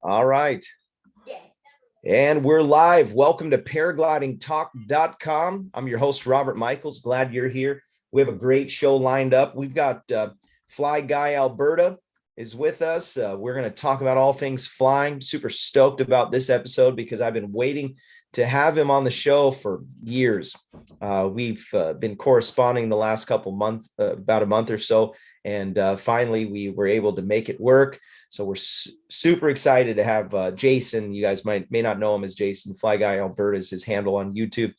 All right. And we're live. Welcome to paraglidingtalk.com. I'm your host, Robert Michaels. Glad you're here. We have a great show lined up. We've got FlyGuyAlberta is with us. We're going to talk about all things flying. Super stoked about this episode because I've been waiting to have him on the show for years. We've been corresponding the last couple months, about a month or so, and finally we were able to make it work. So we're super excited to have Jason. You guys may not know him as Jason. FlyGuyAlberta is his handle on YouTube.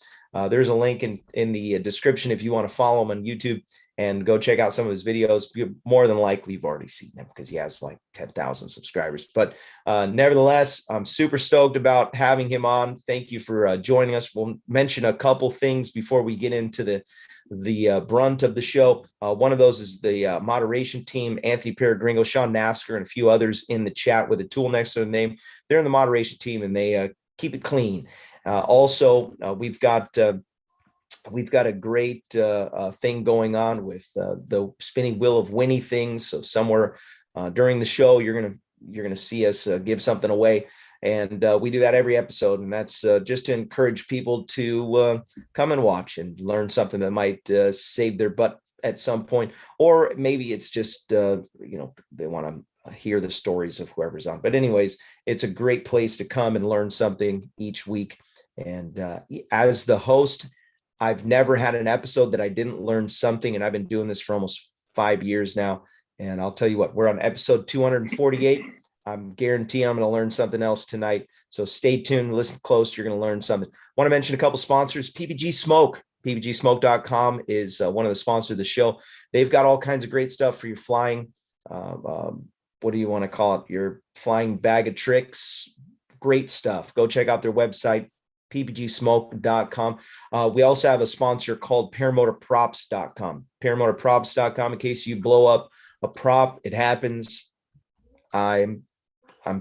There's a link in the description if you want to follow him on YouTube and go check out some of his videos. More than likely, you've already seen him because he has like 10,000 subscribers. But nevertheless, I'm super stoked about having him on. Thank you for joining us. We'll mention a couple things before we get into the brunt of the show. One of those is the moderation team, Anthony Peregrino, Sean Nafsker, and a few others in the chat with a tool next to their name. They're in the moderation team and they keep it clean. Also, we've got a great thing going on with the spinning wheel of Winnie things. So somewhere during the show, you're gonna see us give something away, and we do that every episode. And that's just to encourage people to come and watch and learn something that might save their butt at some point, or maybe it's just they want to hear the stories of whoever's on. But anyways, it's a great place to come and learn something each week. And as the host, I've never had an episode that I didn't learn something, and I've been doing this for almost 5 years now. And I'll tell you what, we're on episode 248. I'm guaranteeing I'm going to learn something else tonight. So stay tuned, listen close. You're going to learn something. Want to mention a couple sponsors. PPG Smoke. PPGsmoke.com is one of the sponsors of the show. They've got all kinds of great stuff for your flying. What do you want to call it? Your flying bag of tricks. Great stuff. Go check out their website, ppgsmoke.com. We also have a sponsor called paramotorprops.com. Paramotorprops.com. In case you blow up a prop, it happens. I'm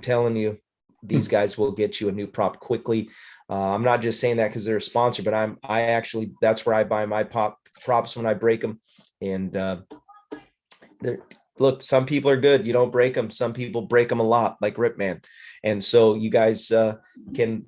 telling you, these guys will get you a new prop quickly. I'm not just saying that because they're a sponsor, but I actually, that's where I buy my props when I break them. And look, some people are good. You don't break them. Some people break them a lot, like Ripman. And so you guys can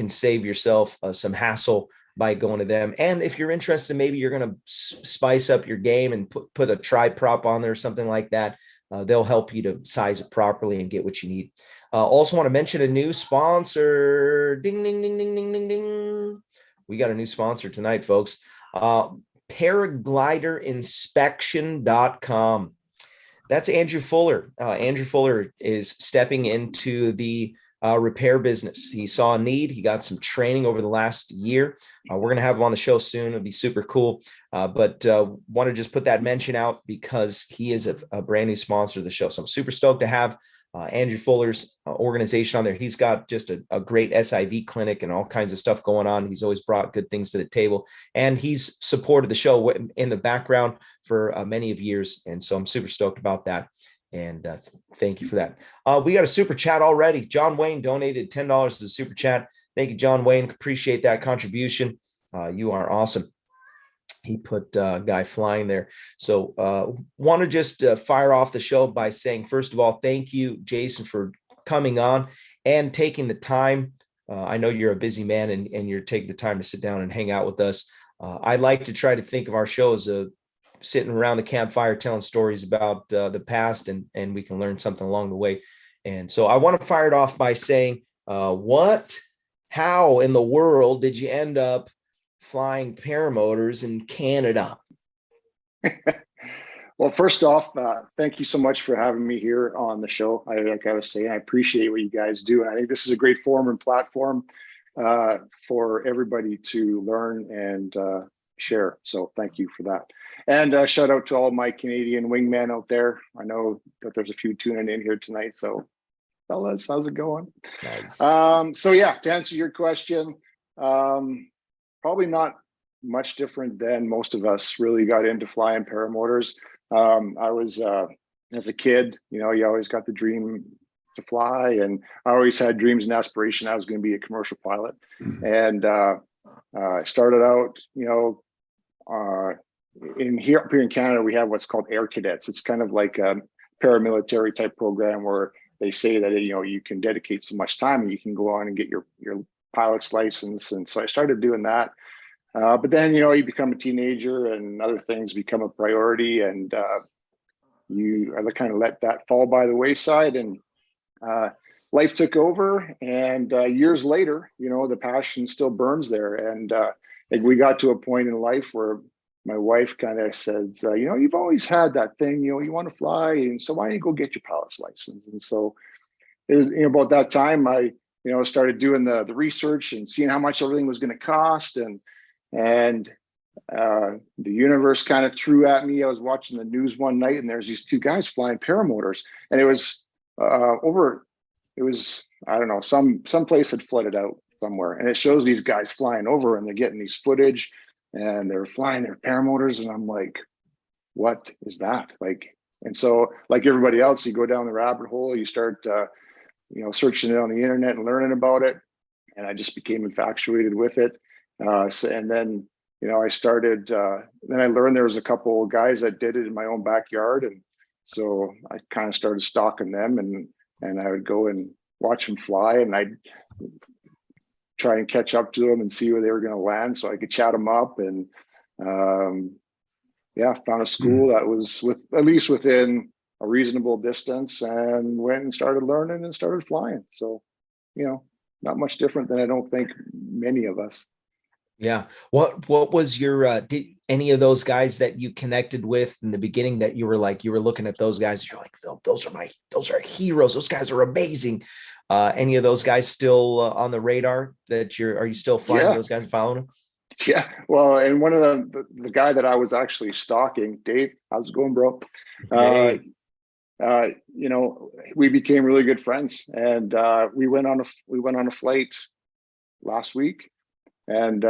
save yourself some hassle by going to them. And if you're interested, maybe you're going to spice up your game and put a tri prop on there or something like that. They'll help you to size it properly and get what you need. Also want to mention a new sponsor. Ding, ding, ding, ding, ding, ding, ding. We got a new sponsor tonight, folks. Paragliderinspection.com. That's Andrew Fuller. Andrew Fuller is stepping into the repair business. He saw a need. He got some training over the last year. We're going to have him on the show soon. It'll be super cool. But want to just put that mention out because he is a brand new sponsor of the show. So I'm super stoked to have Andrew Fuller's organization on there. He's got just a great SIV clinic and all kinds of stuff going on. He's always brought good things to the table, and he's supported the show in the background for many of years. And so I'm super stoked about that. And thank you for that. We got a super chat already. John Wayne donated $10 to the super chat. Thank you, John Wayne. Appreciate that contribution. You are awesome. He put Guy Flying there. So want to just fire off the show by saying, first of all, thank you, Jason, for coming on and taking the time. I know you're a busy man and you're taking the time to sit down and hang out with us. I like to try to think of our show as sitting around the campfire telling stories about the past, and we can learn something along the way. And so I want to fire it off by saying, how in the world did you end up flying paramotors in Canada? Well, first off, thank you so much for having me here on the show. Like I was saying, I appreciate what you guys do. And I think this is a great forum and platform for everybody to learn and share. So thank you for that. And shout out to all my Canadian wingmen out there. I know that there's a few tuning in here tonight. So fellas, how's it going? Nice. So yeah, to answer your question, probably not much different than most of us really got into flying paramotors. I was, as a kid, you always got the dream to fly, and I always had dreams and aspiration. I was going to be a commercial pilot. And I started out, here in Canada, we have what's called Air Cadets. It's kind of like a paramilitary type program where they say that, you can dedicate so much time and you can go on and get your pilot's license. And so I started doing that. But then, you become a teenager and other things become a priority, and I kind of let that fall by the wayside, and life took over. And years later, the passion still burns there. And we got to a point in life where my wife kind of says, you've always had that thing, you want to fly, and so why don't you go get your pilot's license? And so it was, about that time I, started doing the research and seeing how much everything was going to cost, and the universe kind of threw at me. I was watching the news one night, and there's these two guys flying paramotors, and it was I don't know, some place had flooded out somewhere, and it shows these guys flying over, and they're getting these footage, and they're flying their paramotors, and I'm like, what is that? Like, and so like everybody else, you go down the rabbit hole, you start searching it on the internet and learning about it, and I just became infatuated with it. And then I started. Then I learned there was a couple of guys that did it in my own backyard, and so I kind of started stalking them, and I would go and watch them fly, and I'd try and catch up to them and see where they were going to land, so I could chat them up. And found a school that was at least within a reasonable distance, and went and started learning and started flying. So, not much different than I don't think many of us. Yeah. What was your did any of those guys that you connected with in the beginning that you were looking at those guys, you're like, those are heroes, those guys are amazing? Any of those guys still on the radar that are you still flying those guys and following them? Yeah. Well, and one of the guy that I was actually stalking, Dave, how's it going, bro? Dave. We became really good friends, and we went on a flight last week. And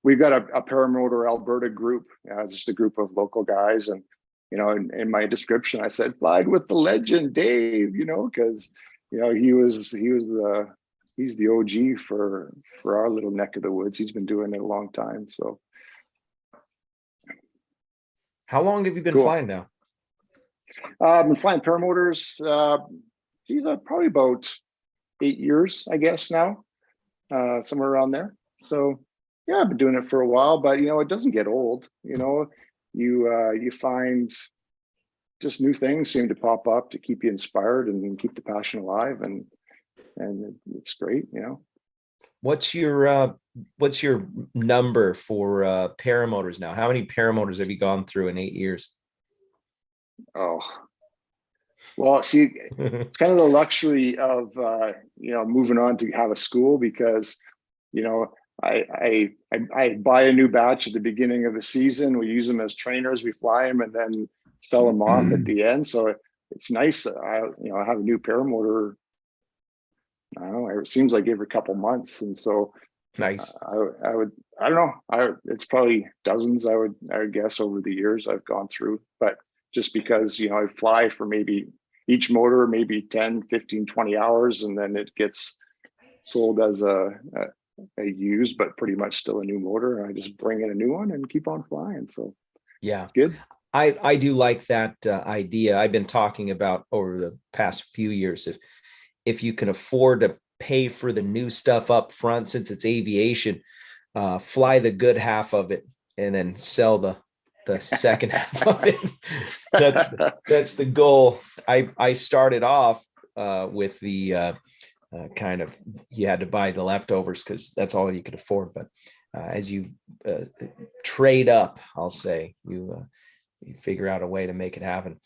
we've got a Paramotor Alberta group, just a group of local guys. And in my description, I said, "Flied with the legend, Dave." Because he's the OG for our little neck of the woods. He's been doing it a long time. So, how long have you been flying now? I've been flying paramotors. Probably about 8 years, I guess now, somewhere around there. So yeah, I've been doing it for a while, but it doesn't get old. You find just new things seem to pop up to keep you inspired and keep the passion alive, and it's great. What's your number for paramotors now? How many paramotors have you gone through in 8 years? Oh, well, see, it's kind of the luxury of moving on to have a school, because I buy a new batch at the beginning of the season. We use them as trainers, we fly them, and then sell them off at the end. So it's nice. I have a new paramotor, I don't know, it seems like every couple months. And so nice. I don't know, it's probably dozens, I would guess, over the years I've gone through. But just because I fly for maybe each motor maybe 10, 15, 20 hours, and then it gets sold as a used but pretty much still a new motor, and I just bring in a new one and keep on flying. So yeah, it's good. I do like that idea. I've been talking about over the past few years, if you can afford to pay for the new stuff up front, since it's aviation, fly the good half of it and then sell the second half of it. That's the goal. I started off with the kind of, you had to buy the leftovers because that's all you could afford. But as you trade up, I'll say, you figure out a way to make it happen.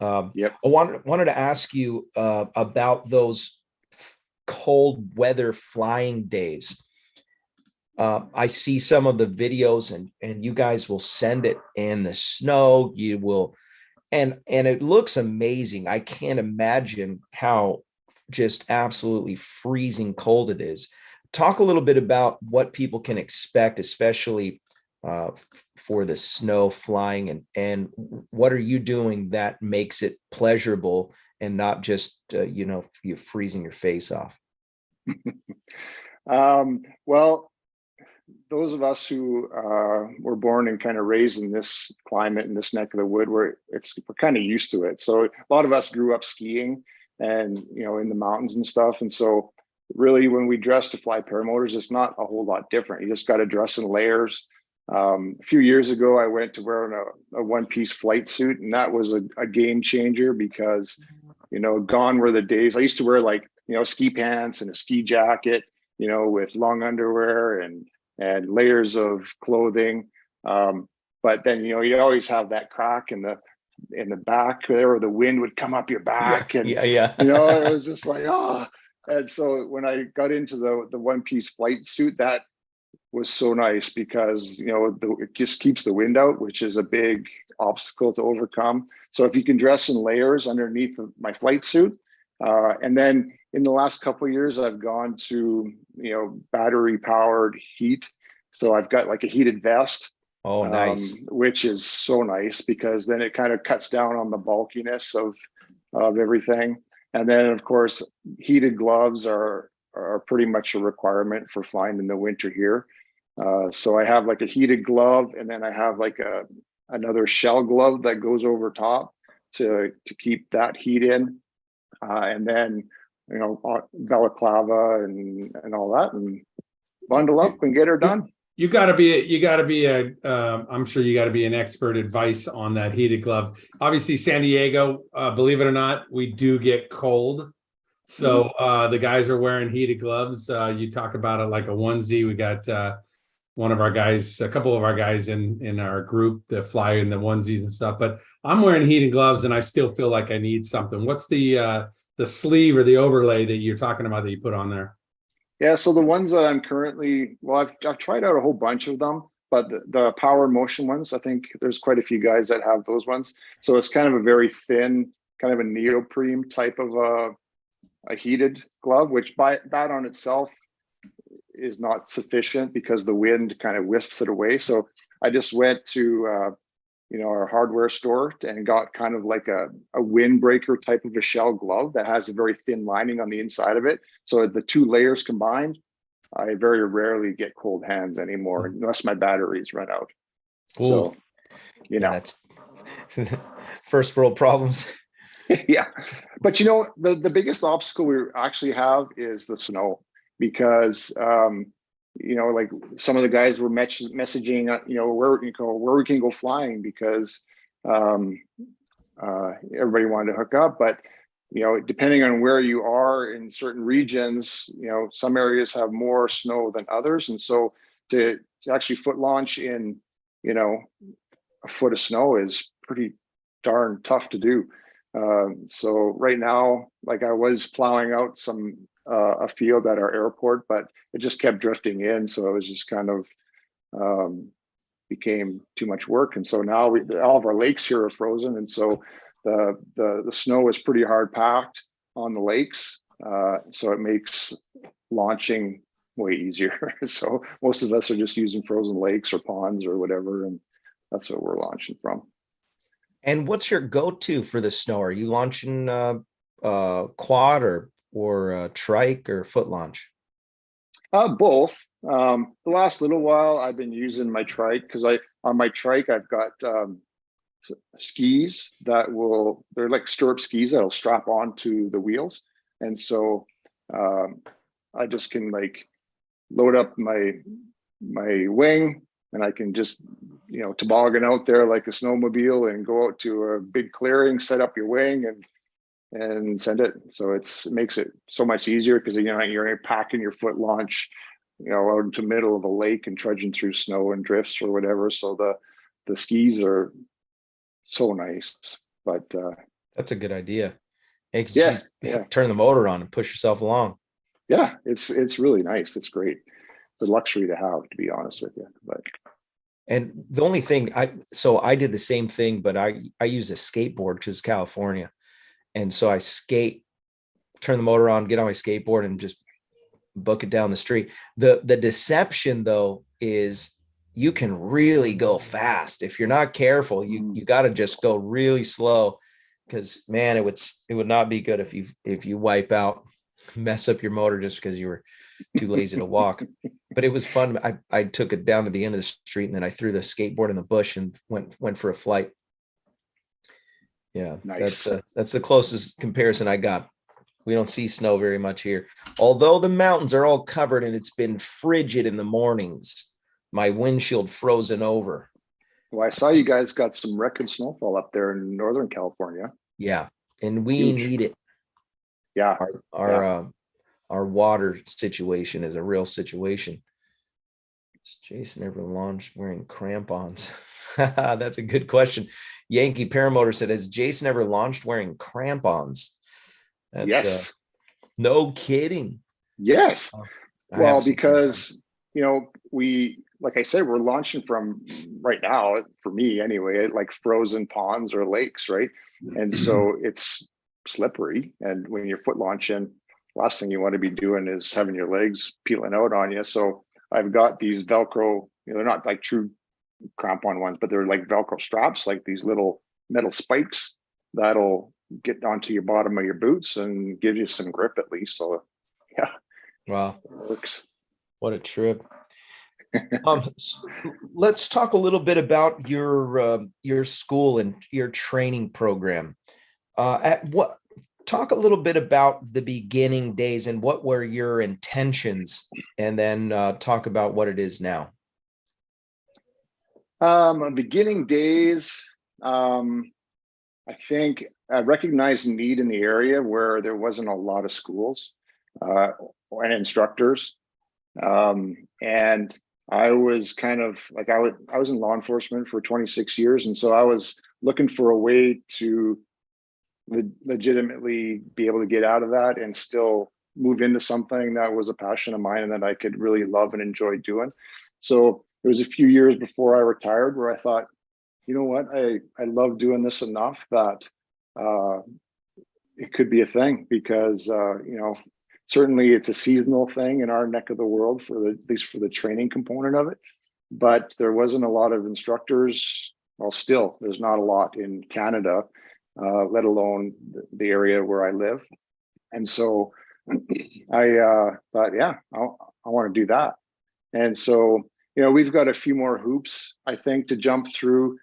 Yep. I wanted to ask you about those cold weather flying days. I see some of the videos, and you guys will send it in the snow. You will, and it looks amazing. I can't imagine how just absolutely freezing cold it is. Talk a little bit about what people can expect, especially for the snow flying, and what are you doing that makes it pleasurable and not just you're freezing your face off. Well, those of us who were born and kind of raised in this climate, in this neck of the wood, we're kind of used to it. So a lot of us grew up skiing, and in the mountains and stuff. And so really, when we dress to fly paramotors, it's not a whole lot different. You just got to dress in layers. A few years ago, I went to wearing a one-piece flight suit, and that was a game changer because, gone were the days. I used to wear ski pants and a ski jacket, with long underwear and layers of clothing. But then, you always have that crack in the back there, or the wind would come up your back. Yeah. It was just like, oh. And so when I got into the one-piece flight suit, that was so nice because, it just keeps the wind out, which is a big obstacle to overcome. So if you can dress in layers underneath my flight suit, and then in the last couple of years, I've gone to, battery powered heat. So I've got like a heated vest. Oh, nice. Which is so nice because then it kind of cuts down on the bulkiness of everything. And then, of course, heated gloves are pretty much a requirement for flying in the winter here. So I have like a heated glove, and then I have like another shell glove that goes over top to keep that heat in. And then, balaclava and all that, and bundle up and get her done. I'm sure you got to be an expert advice on that heated glove. Obviously, San Diego, believe it or not, we do get cold. So the guys are wearing heated gloves. You talk about it like a onesie. We got a couple of our guys in our group that fly in the onesies and stuff. But I'm wearing heated gloves and I still feel like I need something. What's the sleeve or the overlay that you're talking about that you put on there? Yeah, so the ones that I'm currently, I've tried out a whole bunch of them, but the power motion ones, I think there's quite a few guys that have those ones. So it's kind of a very thin, kind of a neoprene type of a heated glove, which by that on itself is not sufficient because the wind kind of wisps it away. So I just went to our hardware store and got kind of like a windbreaker type of a shell glove that has a very thin lining on the inside of it. So the two layers combined, I very rarely get cold hands anymore unless my batteries run out. Ooh. So, that's first world problems. Yeah. But the biggest obstacle we actually have is the snow because like some of the guys were messaging where we can go flying because everybody wanted to hook up. But depending on where you are in certain regions, some areas have more snow than others, and so to actually foot launch in a foot of snow is pretty darn tough to do. So right now, like I was plowing out a field at our airport, but it just kept drifting in. So it was just kind of became too much work. And so now all of our lakes here are frozen. And so the snow is pretty hard packed on the lakes. So it makes launching way easier. So most of us are just using frozen lakes or ponds or whatever. And that's what we're launching from. And what's your go-to for the snow? Are you launching quad or trike or foot launch? Both. The last little while I've been using my trike because on my trike I've got skis they're like stirrup skis that'll strap onto the wheels, and so I just can like load up my wing and I can just toboggan out there like a snowmobile and go out to a big clearing, set up your wing and send it. So it makes it so much easier because you're packing your foot launch out into the middle of a lake and trudging through snow and drifts or whatever. So the skis are so nice. But that's a good idea. Hey, yeah. Turn the motor on and push yourself along. Yeah, it's really nice. It's great. It's a luxury to have, to be honest with you. And the only thing I did the same thing, but I use a skateboard because it's California. And so I turn the motor on, get on my skateboard and just book it down the street. The deception though is you can really go fast. If you're not careful, you got to just go really slow because man, it would not be good if you wipe out, mess up your motor just because you were too lazy to walk. But it was fun. I took it down to the end of the street and then I threw the skateboard in the bush and went for a flight. Yeah, nice. That's the closest comparison I got. We don't see snow very much here. Although the mountains are all covered and it's been frigid in the mornings, my windshield frozen over. Well, I saw you guys got some record snowfall up there in Northern California. Yeah, and we Huge. need it. Yeah. Our water situation is a real situation. Is Jason ever launched wearing crampons? That's a good question. Yankee Paramotor said, has Jason ever launched wearing crampons? That's Yes. No kidding. Yes. I Well, have some because, you know, like I said, we're launching from right now, for me anyway, like frozen ponds or lakes, right? And so it's slippery. And when you're foot launching, last thing you want to be doing is having your legs peeling out on you. So I've got these Velcro, you know, they're not like true crampon ones, but they're like Velcro straps, like these little metal spikes that'll get onto your bottom of your boots and give you some grip at least. So yeah. Wow. It works. What a trip. Let's talk a little bit about your school and your training program. Talk a little bit about the beginning days and what were your intentions, and then talk about what it is now. Beginning days, I think I recognized a need in the area where there wasn't a lot of schools and instructors. And I was kind of like, I was in law enforcement for 26 years. And so I was looking for a way to legitimately be able to get out of that and still move into something that was a passion of mine and that I could really love and enjoy doing. So it was a few years before I retired where I thought, you know what, I love doing this enough that it could be a thing, because you know, certainly it's a seasonal thing in our neck of the world at least for the training component of it. But there wasn't a lot of instructors. Well, still, there's not a lot in Canada, let alone the area where I live. And so I thought, yeah, I want to do that. And so, you know, we've got a few more hoops, I think, to jump through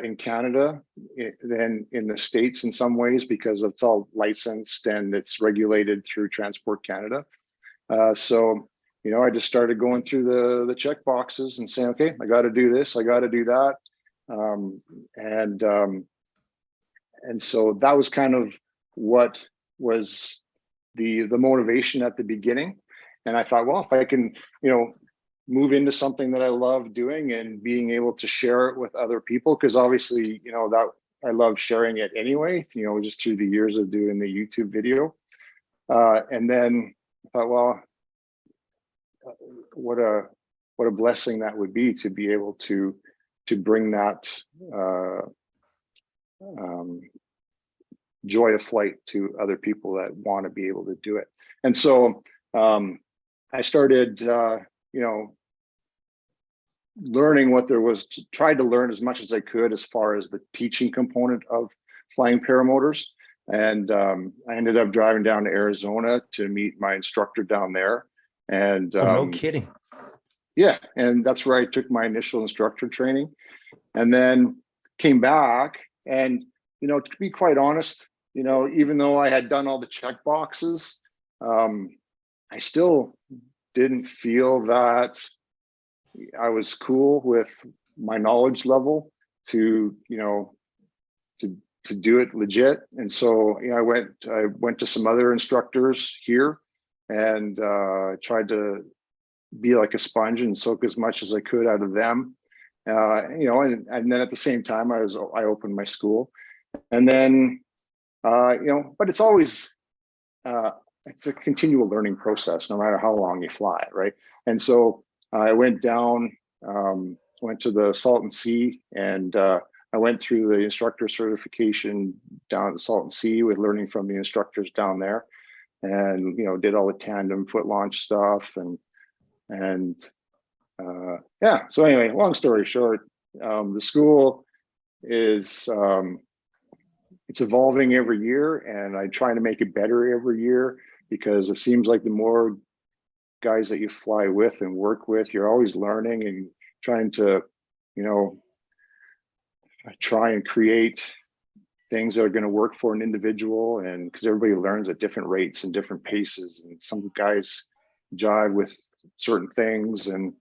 in Canada than in the States in some ways, because it's all licensed and it's regulated through Transport Canada. So, you know, I just started going through the check boxes and saying, okay, I got to do this, I got to do that. And so that was kind of what was the motivation at the beginning. And I thought, well, if I can, you know, move into something that I love doing and being able to share it with other people, because obviously, you know, that I love sharing it anyway, you know, just through the years of doing the YouTube video. And then I thought, well, what a blessing that would be to be able to bring that joy of flight to other people that want to be able to do it. And so I started, you know, learning what there was, tried to learn as much as I could as far as the teaching component of flying paramotors. And I ended up driving down to Arizona to meet my instructor down there. And no kidding. Yeah, and that's where I took my initial instructor training, and then came back. And, you know, to be quite honest, you know, even though I had done all the check boxes, I still didn't feel that I was cool with my knowledge level to, you know, to do it legit. And so, you know, I went to some other instructors here and tried to be like a sponge and soak as much as I could out of them. You know, and then at the same time, I opened my school, and then, you know, but it's always, it's a continual learning process, no matter how long you fly, right? And so I went down, went to the Salton Sea, and I went through the instructor certification down at the Salton Sea with learning from the instructors down there, and, you know, did all the tandem foot launch stuff, and yeah. So anyway, long story short, the school is it's evolving every year, and I try to make it better every year, because it seems like the more guys that you fly with and work with, you're always learning and trying to, you know, try and create things that are going to work for an individual, and because everybody learns at different rates and different paces, and some guys jive with certain things, and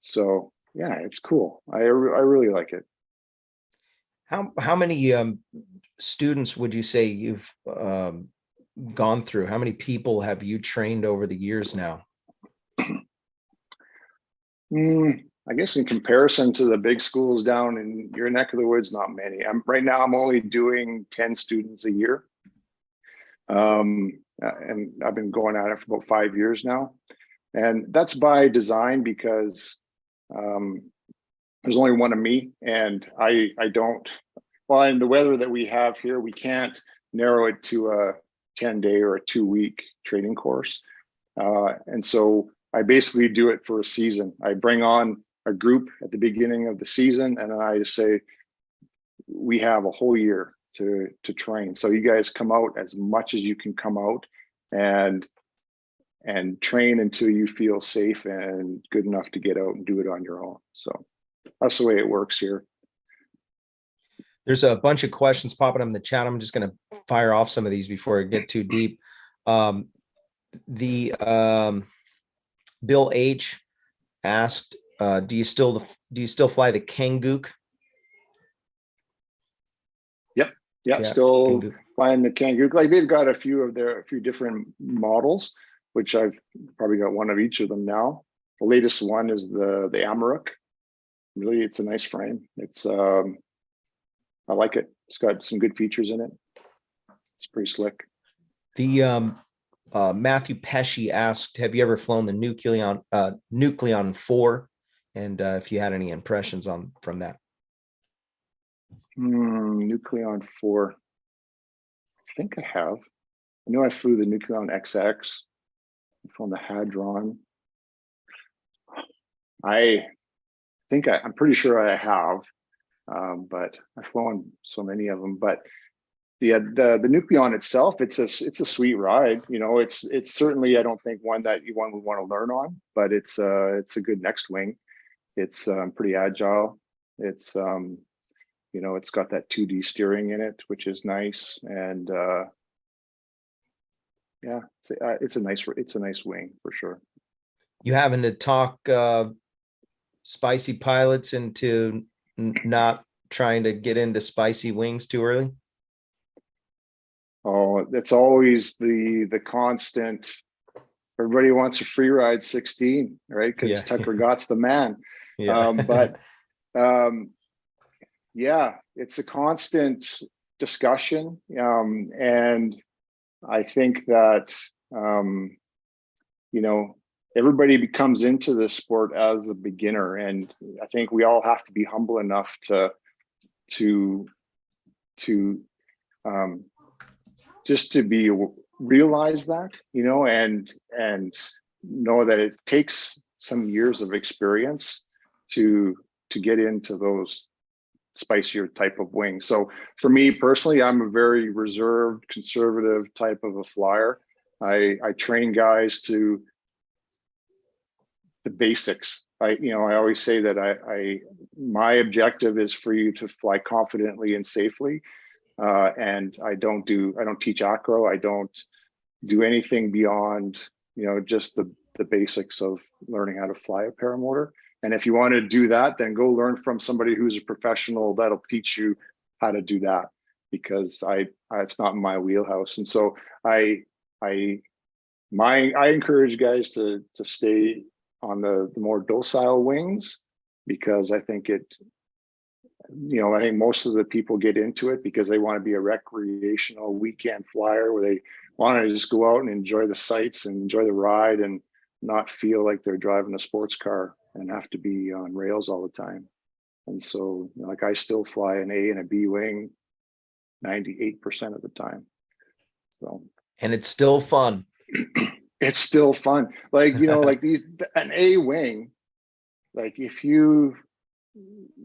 so yeah, it's cool. I really like it. How many students would you say you've gone through? How many people have you trained over the years now? I guess in comparison to the big schools down in your neck of the woods, not many. Right now I'm only doing 10 students a year. And I've been going at it for about 5 years now. And that's by design, because there's only one of me, and I don't, well, in the weather that we have here, we can't narrow it to a 10-day or a 2-week training course. And so I basically do it for a season. I bring on a group at the beginning of the season, and then I just say, we have a whole year to train. So you guys come out as much as you can come out, and train until you feel safe and good enough to get out and do it on your own. So that's the way it works here. There's a bunch of questions popping up in the chat. I'm just going to fire off some of these before I get too deep. Bill H asked, do you still fly the Kangook? Yeah, still Kangook. Flying the Kangook. Like, they've got a few different models, which I've probably got one of each of them now. The latest one is the Amarok. Really, it's a nice frame. It's I like it. It's got some good features in it. It's pretty slick. The Matthew Pesci asked, have you ever flown the Nucleon 4? And if you had any impressions from that. Nucleon 4. I think I have. I know I flew the Nucleon XX. I flew the Hadron. I'm pretty sure I have, but I've flown so many of them. But yeah, the Nucleon itself, it's a sweet ride. You know, it's certainly, I don't think one would want to learn on, but it's a good next wing. It's pretty agile. It's you know, it's got that 2D steering in it, which is nice. And yeah, it's a nice wing for sure. You having to talk spicy pilots into not trying to get into spicy wings too early? Oh, that's always the constant. Everybody wants a free ride 16, right? Because Tucker Gott's the man. Yeah. Yeah, it's a constant discussion. And I think that, you know, everybody comes into this sport as a beginner. And I think we all have to be humble enough to just to realize that, you know, and know that it takes some years of experience to get into those spicier type of wings. So for me personally, I'm a very reserved, conservative type of a flyer. I train guys to the basics. I always say that my objective is for you to fly confidently and safely. And I don't teach acro. I don't do anything beyond, you know, just the basics of learning how to fly a paramotor. And if you want to do that, then go learn from somebody who's a professional that'll teach you how to do that, because it's not my wheelhouse. And so I encourage guys to stay on the more docile wings, because I think I think most of the people get into it because they want to be a recreational weekend flyer, where they want to just go out and enjoy the sights and enjoy the ride and not feel like they're driving a sports car and have to be on rails all the time. And so, like, I still fly an A and a B wing 98% of the time. So, and it's still fun. It's still fun. Like, you know, like an A wing, like if you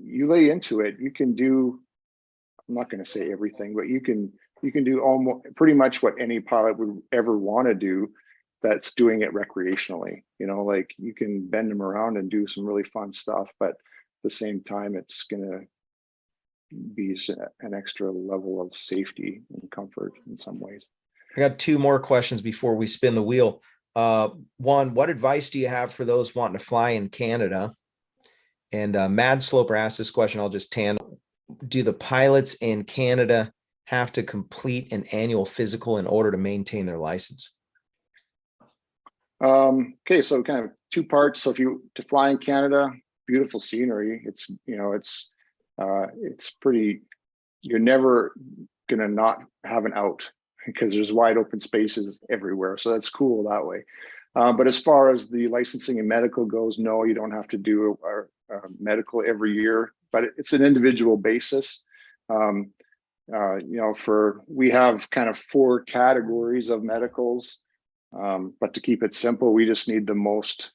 lay into it, you can do, I'm not going to say everything, but you can do almost pretty much what any pilot would ever want to do that's doing it recreationally. You know, like you can bend them around and do some really fun stuff, but at the same time, it's going to be an extra level of safety and comfort in some ways. I got two more questions before we spin the wheel. One, what advice do you have for those wanting to fly in Canada? And Mad Sloper asked this question. I'll just do the pilots in Canada have to complete an annual physical in order to maintain their license? Okay, so kind of two parts. So if you to fly in Canada, beautiful scenery. It's, you know, it's pretty, you're never gonna not have an out because there's wide open spaces everywhere. So that's cool that way. But as far as the licensing and medical goes, no, you don't have to do a medical every year, but it's an individual basis. You know, we have kind of 4 categories of medicals, but to keep it simple, we just need the most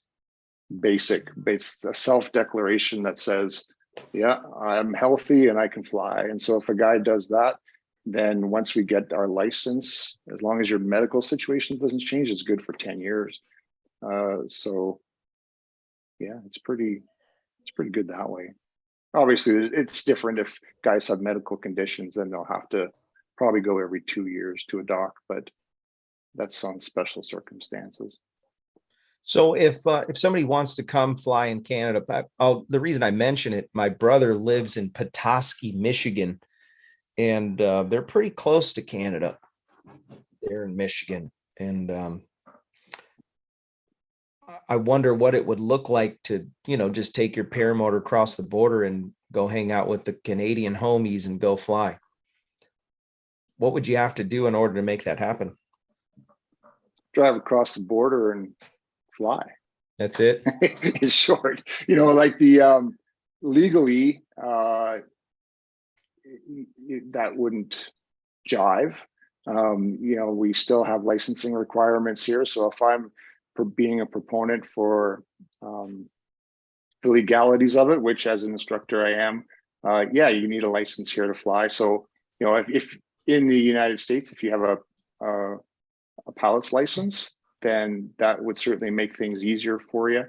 basic, a self-declaration that says, yeah, I'm healthy and I can fly. And so if a guy does that, then once we get our license, as long as your medical situation doesn't change, it's good for 10 years. So yeah, it's pretty good that way. Obviously, it's different if guys have medical conditions, then they'll have to probably go every 2 years to a doc, but that's on special circumstances. So if somebody wants to come fly in Canada, the reason I mention it, my brother lives in Petoskey, Michigan, and they're pretty close to Canada. They're in Michigan, and I wonder what it would look like to, you know, just take your paramotor across the border and go hang out with the Canadian homies and go fly. What would you have to do in order to make that happen? Drive across the border and fly. That's it. It's short, you know, like the legally that wouldn't jive. You know, we still have licensing requirements here. So if I'm being a proponent for the legalities of it, which as an instructor I am, yeah, you need a license here to fly. So, you know, if in the United States, if you have a pilot's license, then that would certainly make things easier for you.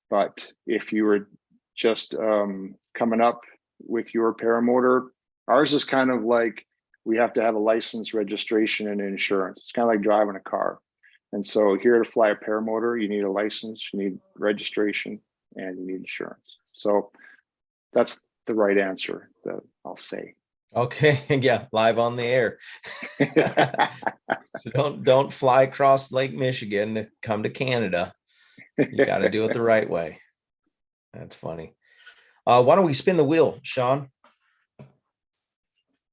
But if you were just coming up with your paramotor, ours is kind of like, we have to have a license, registration, and insurance. It's kind of like driving a car. And so here to fly a paramotor, you need a license, you need registration, and you need insurance. So that's the right answer that I'll say. Okay, yeah, live on the air. So don't fly across Lake Michigan to come to Canada. You got to do it the right way. That's funny. Why don't we spin the wheel, Sean?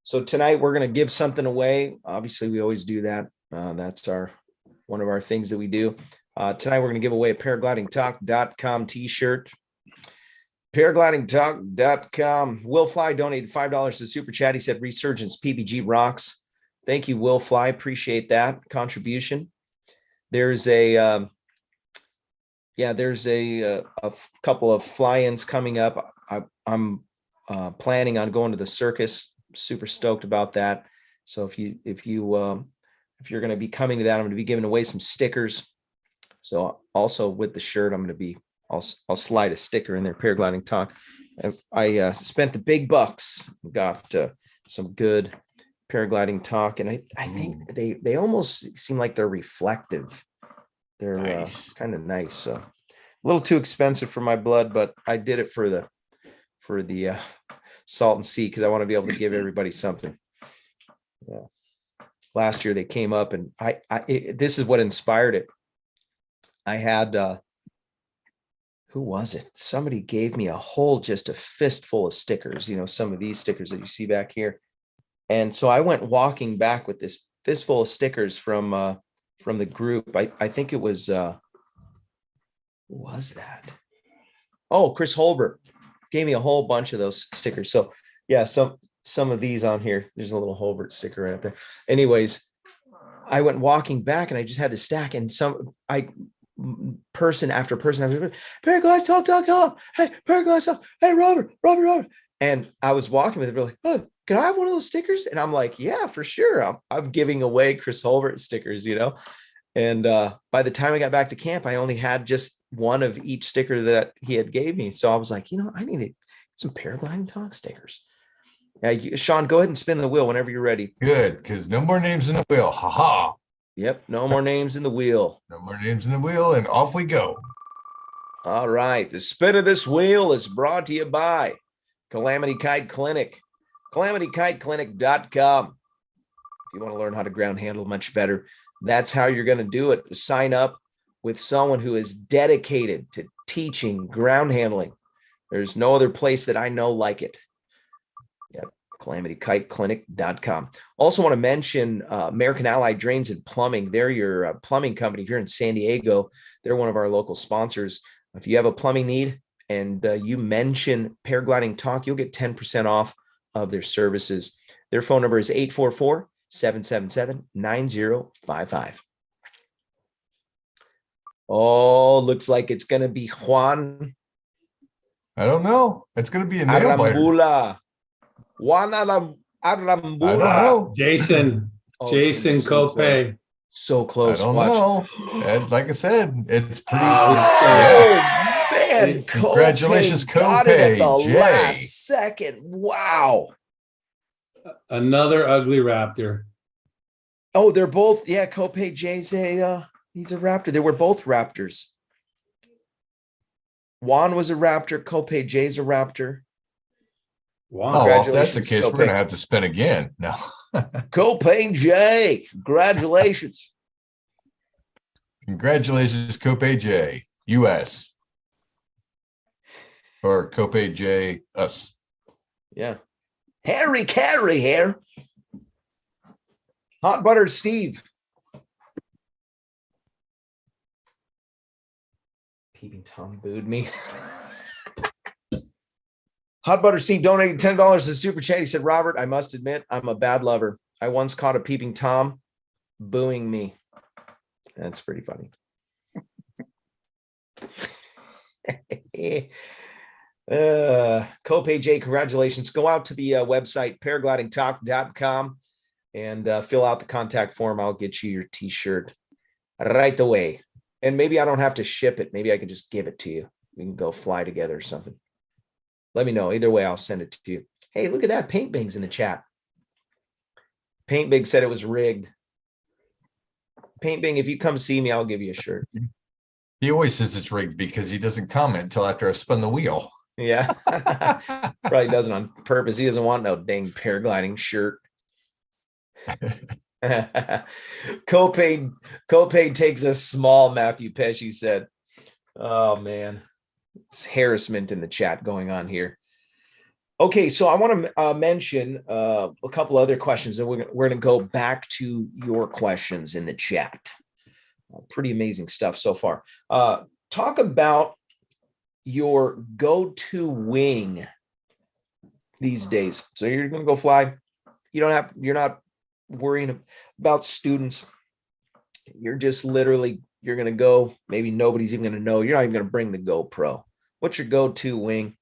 So tonight we're going to give something away. Obviously, we always do that. That's one of our things that we do. Tonight we're going to give away a paraglidingtalk.com t-shirt. Paraglidingtalk.com. Will Fly donated $5 to Super Chat. He said Resurgence PPG rocks. Thank you, Will Fly. Appreciate that contribution. There's a couple of fly-ins coming up. I'm planning on going to the circus. Super stoked about that. So if you're going to be coming to that, I'm going to be giving away some stickers. So also with the shirt, I'll slide a sticker in there. Paragliding Talk. I spent the big bucks, got some good paragliding talk, and I think they almost seem like they're reflective. They're nice. Kind of nice. So a little too expensive for my blood, but I did it for the Salton Sea because I want to be able to give everybody something. Yeah. Last year they came up and this is what inspired it. I had who was it? Somebody gave me just a fistful of stickers, you know, some of these stickers that you see back here. And so I went walking back with this fistful of stickers from the group. I think it was who was that? Oh, Chris Holbert gave me a whole bunch of those stickers. So yeah, some of these on here. There's a little Holbert sticker right there. Anyways, I went walking back and I just had the stack, and person after person, paraglidingtalk.com. Hey, paragliding talk. Hey, Robert. And I was walking with it, like, oh, can I have one of those stickers? And I'm like, yeah, for sure. I'm giving away Chris Holbert stickers, you know. And by the time I got back to camp, I only had just one of each sticker that he had gave me. So I was like, you know, I need to Some paragliding talk stickers. Yeah, Sean, go ahead and spin the wheel whenever you're ready. Good, because no more names in the wheel. Ha ha. Yep, no more names in the wheel. No more names in the wheel, and off we go. All right, the spin of this wheel is brought to you by Calamity Kite Clinic, CalamityKiteClinic.com. If you want to learn how to ground handle much better, that's how you're going to do it. Sign up with someone who is dedicated to teaching ground handling. There's no other place that I know like it. Yep, CalamityKiteClinic.com. Also want to mention American Allied Drains and Plumbing. They're your plumbing company. If you're in San Diego, they're one of our local sponsors. If you have a plumbing need and you mention Paragliding Talk, you'll get 10% off of their services. Their phone number is 844-777-9055. Oh, looks like it's going to be Juan I don't know. It's going to be a nail biter. Arambula. Juan I don't Arambula. know. Jason Jason Cope. So close. I don't Watch. know. And like I said, it's pretty. Oh, yeah. man. Congratulations, got it at the Cope, Jay. last second. Wow. Another ugly raptor. Oh, they're both. Yeah, Cope Jay's he's a raptor. They were both raptors. Juan was a raptor. Cope Jay's a raptor. Wow. Oh, well, if that's the Congratulations, case, Cope. we're going to have to spin again. No. Cope Jay, congratulations. Congratulations, Cope J, US. Or Cope J, us. Yeah. Harry Carey here. Hot Butter Steve. Peeping Tom booed me. Hot Butter Steve donated $10 to Super Chat. He said, Robert, I must admit, I'm a bad lover. I once caught a peeping Tom booing me. That's pretty funny. Cope J, congratulations. Go out to the website, paraglidingtalk.com, and fill out the contact form. I'll get you your t-shirt right away. And maybe I don't have to ship it. Maybe I can just give it to you. We can go fly together or something. Let me know. Either way, I'll send it to you. Hey, look at that. Paint Bing's in the chat. Paint Bing said it was rigged. Paint Bing, if you come see me, I'll give you a shirt. He always says it's rigged because he doesn't comment until after I spun the wheel. Yeah. Probably doesn't on purpose. He doesn't want no dang paragliding shirt. Cope takes a small, Matthew Pesci said. Oh, man. It's harassment in the chat going on here. Okay, so I want to mention a couple other questions, and we're going to go back to your questions in the chat. Pretty amazing stuff so far. Talk about your go-to wing these days. So you're going to go fly. You're not worrying about students. You're just literally, you're going to go. Maybe nobody's even going to know. You're not even going to bring the GoPro. What's your go-to wing?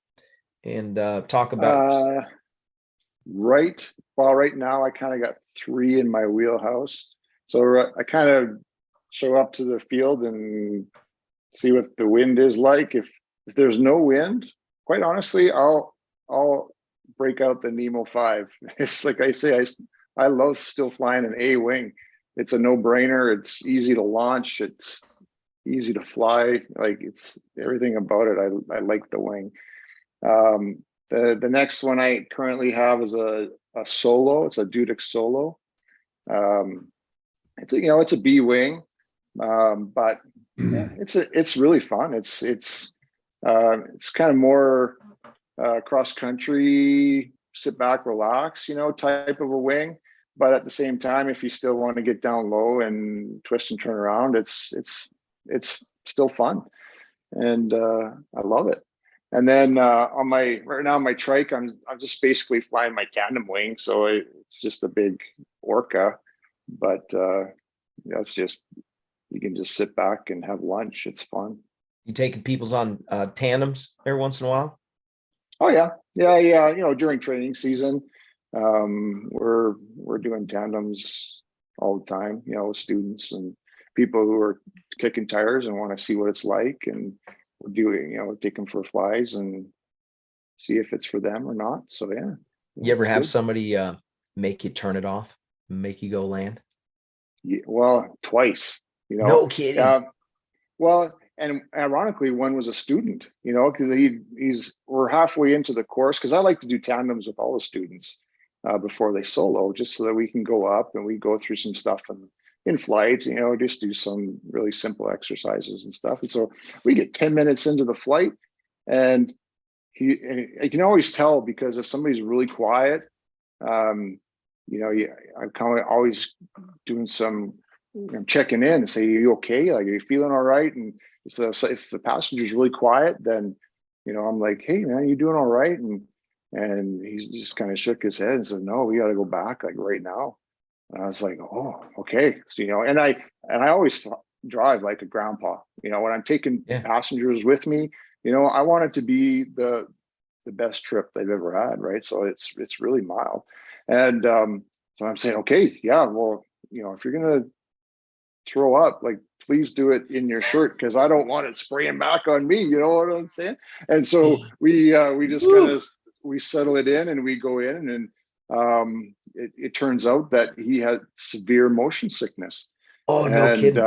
And talk about right now I kind of got 3 in my wheelhouse. So I kind of show up to the field and see what the wind is like. If there's no wind, quite honestly, I'll break out the Nemo 5. It's like I say, I love still flying an A wing. It's a no-brainer. It's easy to launch. It's easy to fly. Like, it's everything about it. I like the wing. The next one I currently have is a solo. It's a Dudek solo. It's a B wing, but yeah, it's really fun. It's kind of more cross country, sit back, relax, type of a wing. But at the same time, if you still want to get down low and twist and turn around, it's still fun, and I love it. And then right now on my trike, I'm just basically flying my tandem wing, so it's just a big Orca. But that's just, you can just sit back and have lunch. It's fun. you taking people's on tandems every once in a while? Oh yeah. During training season, we're doing tandems all the time. With students and people who are kicking tires and want to see what it's like, and we're doing, take them for flies, and see if it's for them or not. So yeah. You ever it's have good. somebody make you turn it off, make you go land? Yeah, well, twice, No kidding. Well, and ironically, one was a student, because we're halfway into the course, because I like to do tandems with all the students before they solo, just so that we can go up and we go through some stuff in flight, just do some really simple exercises and stuff. And so we get 10 minutes into the flight, and I can always tell, because if somebody's really quiet, I'm kind of always doing some checking in and say, are you okay? Like, are you feeling all right? And so if the passenger's really quiet, then, I'm like, hey man, you doing all right? And he just kind of shook his head and said, no, we got to go back like right now. And I was like, oh, okay. So, and I always drive like a grandpa, when I'm taking passengers with me, I want it to be the best trip they've ever had. Right. So it's really mild. And so I'm saying, okay, yeah, well, if you're going to throw up, like, please do it in your shirt, because I don't want it spraying back on me. You know what I'm saying? And so we just kind of, we settle it in and we go in, and it turns out that he had severe motion sickness. Oh, no kidding.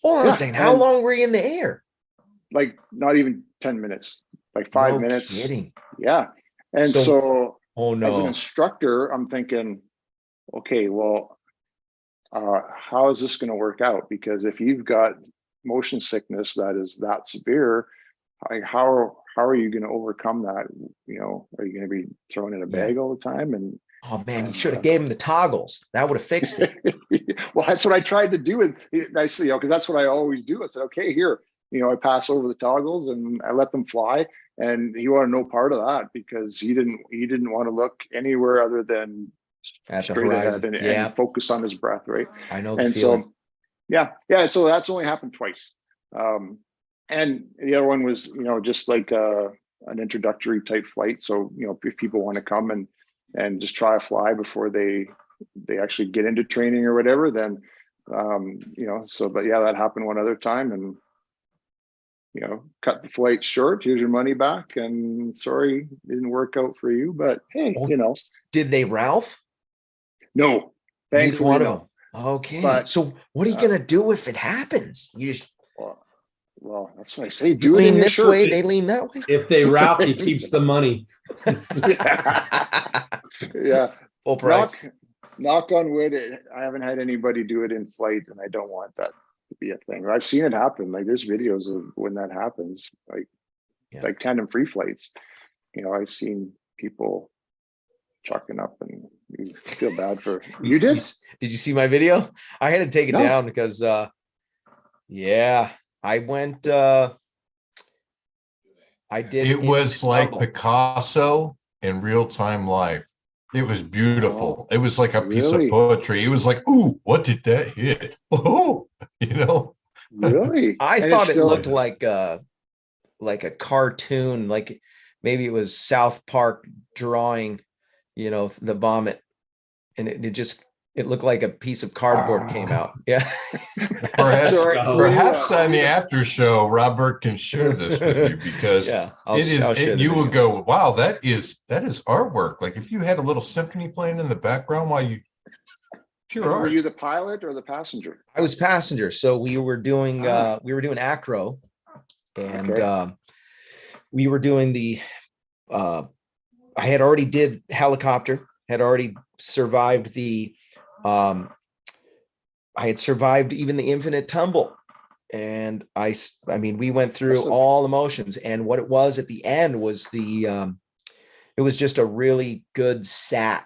Hold on a second. How long were you in the air? Like not even 10 minutes, like 5 minutes. No kidding. Yeah. And so oh no, as an instructor, I'm thinking, okay, well, how is this going to work out? Because if you've got motion sickness that is that severe, how are you going to overcome that? Are you going to be thrown in a bag all the time? And oh man, you should have gave him the toggles. That would have fixed it. Well, that's what I tried to do with nicely, because that's what I always do. I said, okay, here, I pass over the toggles and I let them fly. And he wanted no part of that, because he didn't want to look anywhere other than at the straight horizon ahead and focus on his breath, right? I know. And feeling. so so that's only happened twice. And the other one was just like an introductory type flight. So if people want to come and just try a fly before they actually get into training or whatever, then but yeah, that happened one other time, and cut the flight short. Here's your money back, and sorry, it didn't work out for you, but hey, Did they Ralph? No, thankfully no. Okay, but so what are you gonna do if it happens? You just well, that's what I say. Do lean this way, they lean that way. If they Ralph, he keeps the money. Yeah, full price. Knock on wood. I haven't had anybody do it in flight, and I don't want that to be a thing. I've seen it happen. Like, there's videos of when that happens, like tandem free flights. I've seen people chucking up, and you feel bad for you. Did you see my video? I had to take it down because I went I did. It was like Picasso in real-time life. It was beautiful. It was like a piece of poetry. It was like, ooh, what did that hit? Oh, Really? I thought it looked like a cartoon, like maybe it was South Park drawing, the vomit, and it looked like a piece of cardboard came out. Yeah. Perhaps on the after show, Robert can share this with you, because you will go, wow, that is artwork. Like, if you had a little symphony playing in the background while you pure art. Were you the pilot or the passenger? I was passenger. So we were doing acro, and we were doing the I had already did helicopter, had already survived the I had survived even the infinite tumble, and I mean we went through all the motions, and what it was at the end was it was just a really good sat.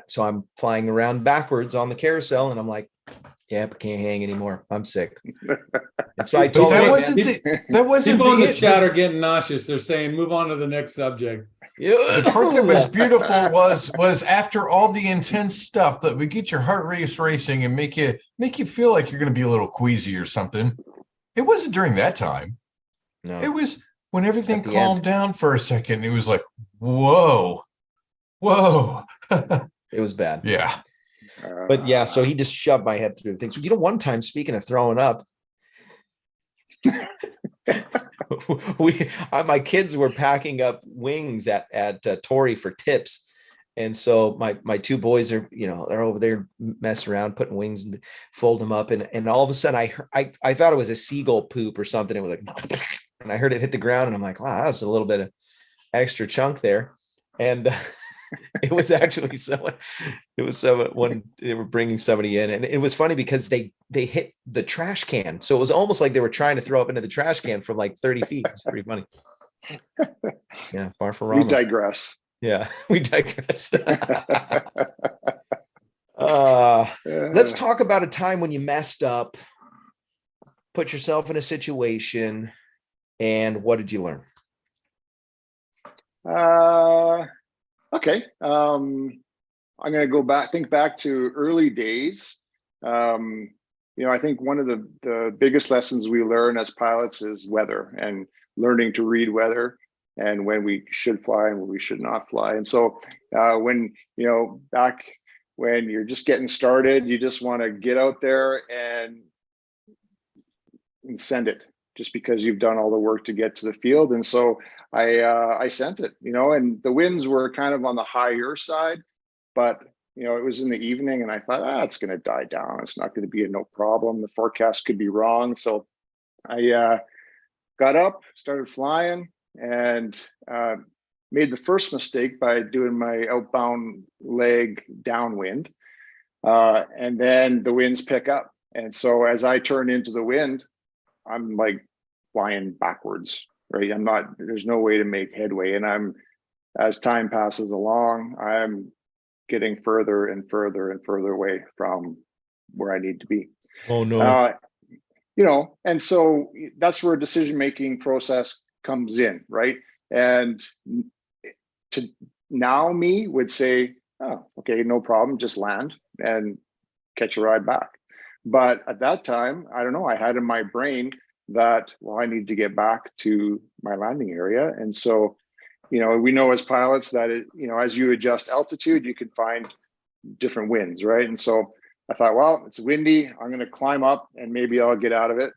So I'm flying around backwards on the carousel, and I'm like, I can't hang anymore. I'm sick. And so I told that wasn't people in the chat are getting nauseous. They're saying move on to the next subject. The part that was beautiful was after all the intense stuff that would get your heart rate racing and make you feel like you're going to be a little queasy or something. It wasn't during that time. No, it was when everything calmed down for a second. It was like, whoa. It was bad. Yeah. But so he just shoved my head through the thing. So one time, speaking of throwing up, My kids were packing up wings at Torrey for tips. And so my two boys are, they're over there messing around, putting wings and fold them up. And all of a sudden I thought it was a seagull poop or something. It was like, and I heard it hit the ground and I'm like, wow, that's a little bit of extra chunk there. And it was actually someone, when they were bringing somebody in, and it was funny because they hit the trash can. So it was almost like they were trying to throw up into the trash can from like 30 feet. It's pretty funny. Yeah. Far from wrong. We digress. Yeah, we digress. Let's talk about a time when you messed up, put yourself in a situation, and what did you learn? Okay. I'm going to think back to early days. I think one of the biggest lessons we learn as pilots is weather, and learning to read weather, and when we should fly and when we should not fly. And so back when you're just getting started, you just want to get out there and send it, just because you've done all the work to get to the field. And so I sent it, and the winds were kind of on the higher side, but it was in the evening, and I thought, it's going to die down. It's not going to be no problem. The forecast could be wrong. So I got up, started flying, and made the first mistake by doing my outbound leg downwind. And then the winds pick up. And so as I turn into the wind, I'm like flying backwards, right? There's no way to make headway. And as time passes along, I'm getting further and further and further away from where I need to be. Oh, no. And so that's where decision-making process comes in, right? And now me would say, oh, okay, no problem, just land and catch a ride back. But at that time, I don't know, I had in my brain that, I need to get back to my landing area. And so, we know as pilots that, as you adjust altitude, you can find different winds, right? And so I thought, it's windy, I'm going to climb up and maybe I'll get out of it.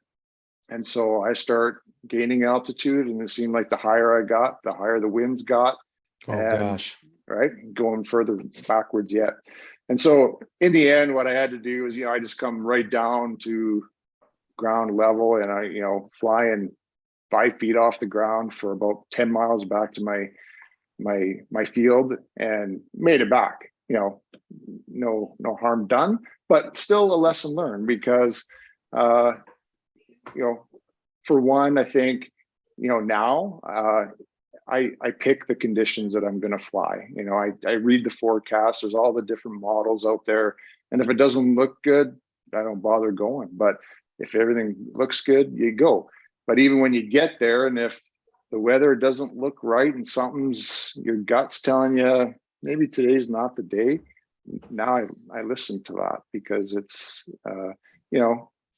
And so I start gaining altitude, and it seemed like the higher I got, the higher the winds got. Gosh. Right. Going further backwards yet. And so in the end, what I had to do is, I just come right down to ground level, and I, flying 5 feet off the ground for about 10 miles back to my field, and made it back. No harm done, but still a lesson learned, because for one, I think, now I pick the conditions that I'm going to fly. I read the forecast. There's all the different models out there. And if it doesn't look good, I don't bother going. But if everything looks good, you go. But even when you get there, and if the weather doesn't look right and your gut's telling you maybe today's not the day, now I listen to that, because it's,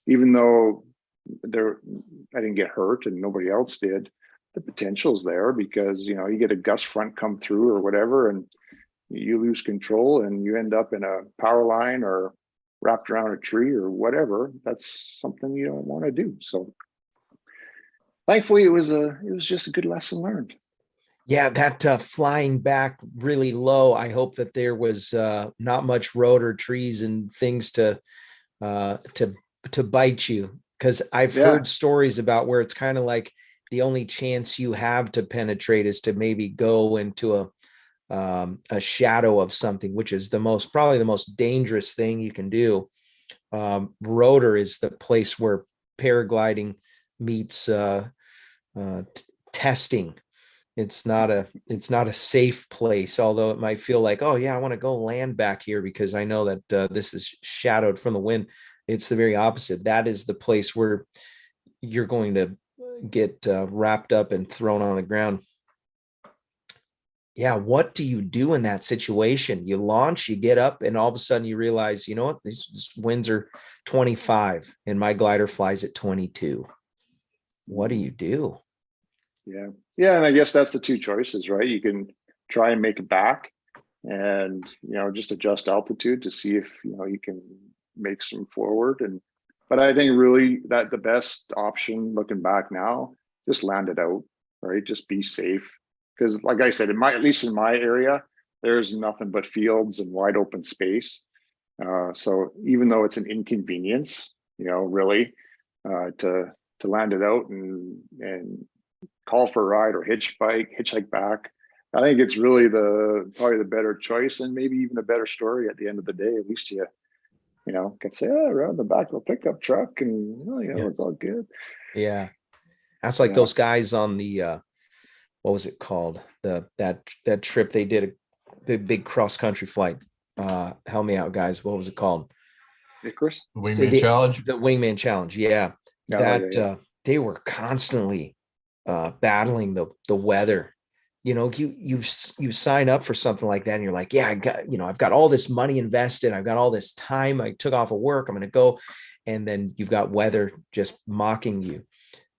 even though I didn't get hurt and nobody else did, the potential's there, because you get a gust front come through or whatever, and you lose control and you end up in a power line or wrapped around a tree or whatever. That's something you don't want to do. So thankfully it was just a good lesson learned. Yeah, that flying back really low, I hope that there was not much road or trees and things to bite you, because I've heard stories about where it's kind of like the only chance you have to penetrate is to maybe go into a shadow of something, which is probably the most dangerous thing you can do. Rotor is the place where paragliding meets testing. It's not a safe place, although it might feel like, oh yeah, I want to go land back here because I know that this is shadowed from the wind. It's the very opposite. That is the place where you're going to get wrapped up and thrown on the ground. Yeah. What do you do in that situation? You launch, you get up, and all of a sudden you realize, you know what, these winds are 25 and my glider flies at 22. What do you do? Yeah. Yeah. And I guess that's the two choices, right? You can try and make it back and, just adjust altitude to see if, you can make some forward. And But I think really that the best option looking back now, just land it out, right? Just be safe. Because like I said, at least in my area, there's nothing but fields and wide open space. So even though it's an inconvenience, really, to land it out and call for a ride or hitchhike back, I think it's really probably the better choice, and maybe even a better story at the end of the day. At least you can say, oh, around the back of a pickup truck, and it's all good. Yeah, that's like those guys on the what was it called? That trip they did, a big cross country flight. Help me out, guys. What was it called? Icarus? The Wingman Challenge. The Wingman Challenge. Yeah, they were constantly battling the weather. You sign up for something like that, and you're like, yeah, I've got all this money invested. I've got all this time. I took off of work. I'm going to go, and then you've got weather just mocking you.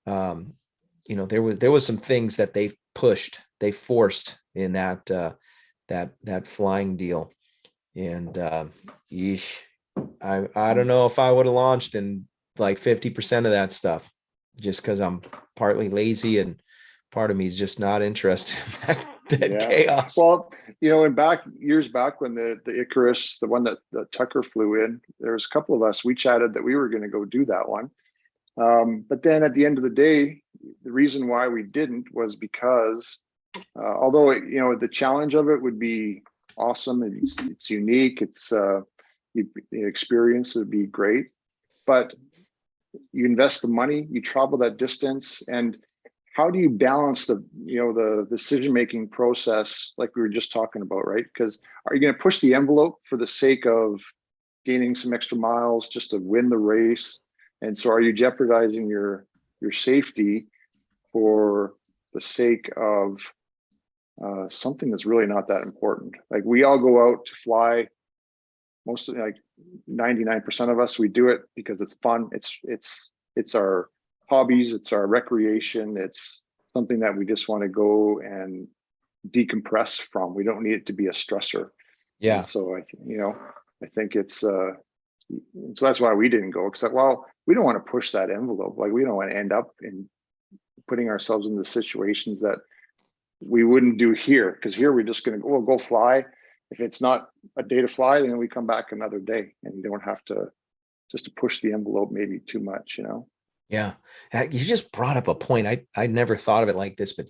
There was some things that they forced in that flying deal. And I don't know if I would have launched in like 50% of that stuff, just because I'm partly lazy and part of me is just not interested in that chaos. Well, years back when the Icarus, the one that Tucker flew in, there was a couple of us, we chatted that we were going to go do that one. But then at the end of the day, the reason why we didn't was because although the challenge of it would be awesome, it's unique, the experience would be great, but you invest the money, you travel that distance, and how do you balance the decision-making process like we were just talking about, right? Because are you going to push the envelope for the sake of gaining some extra miles just to win the race? And so are you jeopardizing your safety for the sake of something that's really not that important? Like, we all go out to fly, most of, like 99% of us, we do it because it's fun. It's our hobbies, it's our recreation, it's something that we just want to go and decompress from. We don't need it to be a stressor. Yeah. And so I think it's so that's why we didn't go, because we don't want to push that envelope. Like, we don't want to end up in putting ourselves into situations that we wouldn't do here, because here we're just going to go fly. If it's not a day to fly, then we come back another day, and you don't have to push the envelope maybe too much, Yeah. You just brought up a point. I never thought of it like this, but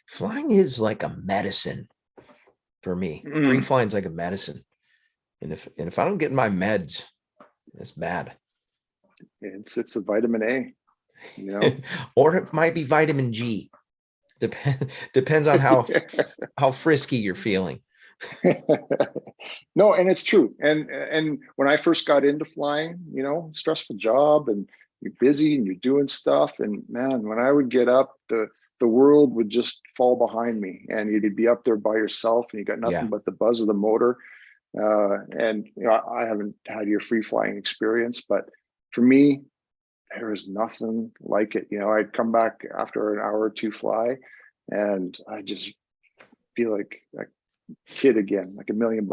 flying is like a medicine for me. Free flying is like a medicine. And if I don't get my meds, it's bad. It's a vitamin A, or it might be vitamin G. Depends on how frisky you're feeling. No, and it's true. And when I first got into flying, stressful job, and you're busy and you're doing stuff, and man, when I would get up, the world would just fall behind me, and you'd be up there by yourself, and you got nothing but the buzz of the motor. And I haven't had your free flying experience, but for me, there is nothing like it. I'd come back after an hour or two fly, and I just feel like a kid again, like $1 million,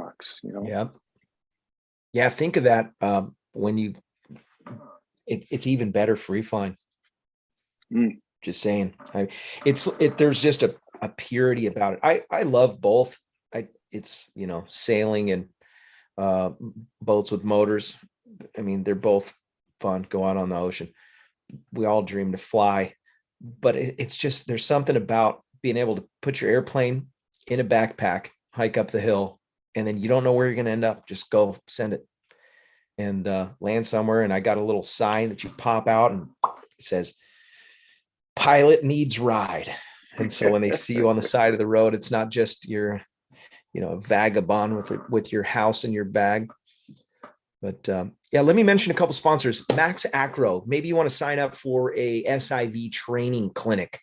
Yeah. Think of that when it's even better free flying. Just saying. There's just a purity about it. I love both. It's sailing and boats with motors. I mean, they're both fun. Go out on the ocean. We all dream to fly, but it's just, there's something about being able to put your airplane in a backpack, hike up the hill, and then you don't know where you're going to end up. Just go send it and land somewhere. And I got a little sign that you pop out, and it says, "Pilot needs ride." And so when they see you on the side of the road, it's not just your, vagabond with your house in your bag. But let me mention a couple sponsors. Max Acro. Maybe you want to sign up for a SIV training clinic.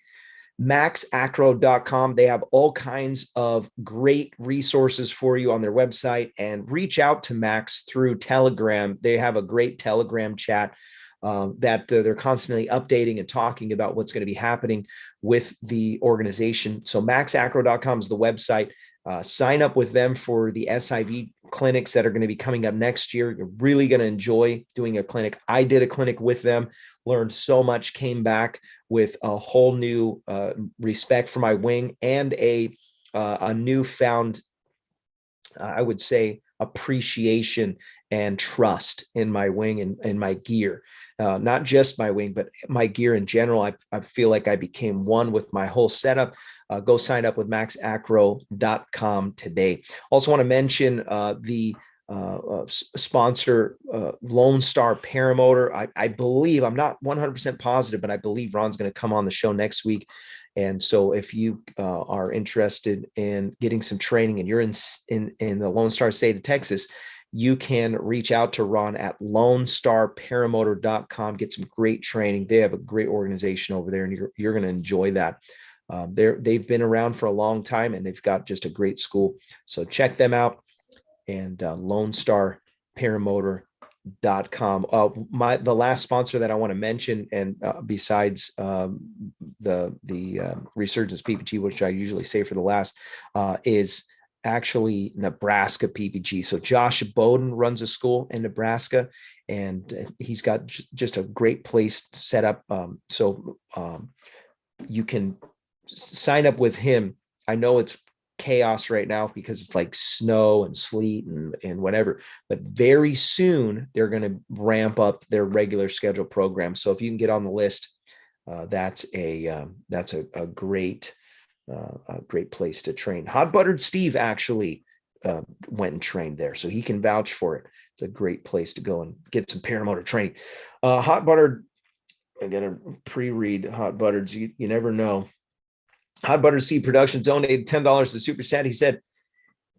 maxacro.com. They have all kinds of great resources for you on their website, and reach out to Max through Telegram. They have a great Telegram chat that they're constantly updating and talking about what's going to be happening with the organization. So maxacro.com is the website. Sign up with them for the SIV clinics that are going to be coming up next year. You're really going to enjoy doing a clinic. I did a clinic with them, learned so much, came back with a whole new respect for my wing and a newfound, I would say, appreciation and trust in my wing and my gear. Not just my wing, but my gear in general. I feel like I became one with my whole setup. Go sign up with maxacro.com today. Also want to mention the sponsor, Lone Star Paramotor. I believe, I'm not 100% positive, but I believe Ron's going to come on the show next week. And so if you are interested in getting some training and you're in the Lone Star state of Texas, you can reach out to Ron at lonestarparamotor.com, get some great training. They have a great organization over there, and you're going to enjoy that. They've been around for a long time, and they've got just a great school. So check them out, and lonestarparamotor.com. The last sponsor that I want to mention, and besides the Resurgence PPG, which I usually say for the last, is actually Nebraska PPG. So Josh Bowden runs a school in Nebraska, and he's got just a great place set up. So you can sign up with him. I know it's chaos right now because it's like snow and sleet and whatever, but very soon they're going to ramp up their regular schedule program. So if you can get on the list, that's a great place to train. Hot Buttered Steve actually went and trained there, so he can vouch for it. It's a great place to go and get some paramotor training. Hot Buttered, I gotta pre-read Hot Buttered's. You never know. Hot Buttered Steve Productions donated $10 to Super Sad. He said,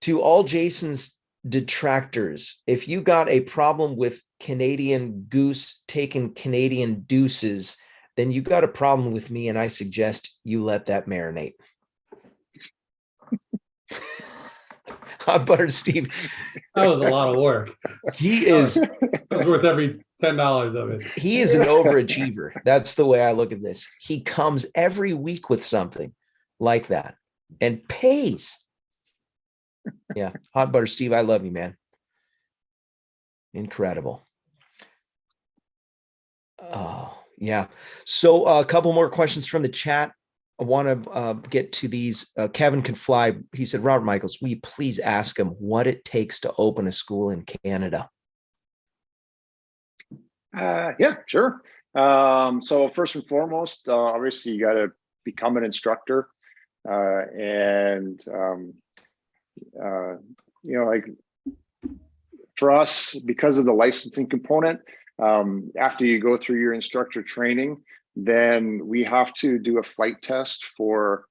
to all Jason's detractors, if you got a problem with Canadian Goose taking Canadian deuces, then you got a problem with me, and I suggest you let that marinate. Hot Buttered Steve. That was a lot of work. He is. It was worth every $10 of it. He is an overachiever. That's the way I look at this. He comes every week with something like that and pays. Yeah. Hot Butter Steve, I love you, man. Incredible. Oh, yeah. So a couple more questions from the chat. I want to get to these. Kevin Can Fly. He said, Robert Michaels, will you please ask him what it takes to open a school in Canada? Yeah, sure. So first and foremost, obviously you got to become an instructor, like for us, because of the licensing component, after you go through your instructor training, then we have to do a flight test for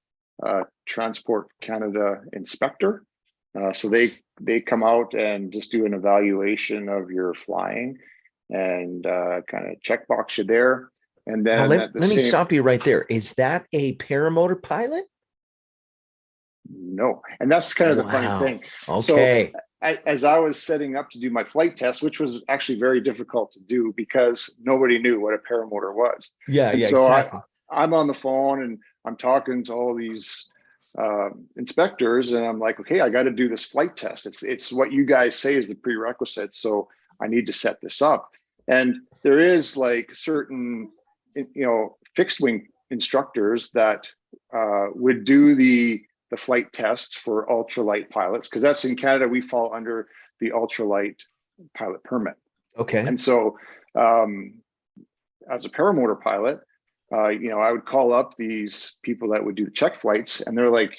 Transport Canada inspector. So they come out and just do an evaluation of your flying and kind of checkbox you there. And then let me stop you right there. Is that a paramotor pilot? No. And that's kind of the funny thing. Okay. So as I was setting up to do my flight test, which was actually very difficult to do because nobody knew what a paramotor was. Yeah, and yeah, so exactly. I'm on the phone and I'm talking to all these inspectors, and I'm like, okay, I got to do this flight test. It's what you guys say is the prerequisite. So I need to set this up. And there is like certain, fixed wing instructors that would do the flight tests for ultralight pilots, because that's in Canada, we fall under the ultralight pilot permit. Okay. And so as a paramotor pilot, I would call up these people that would do the check flights, and they're like,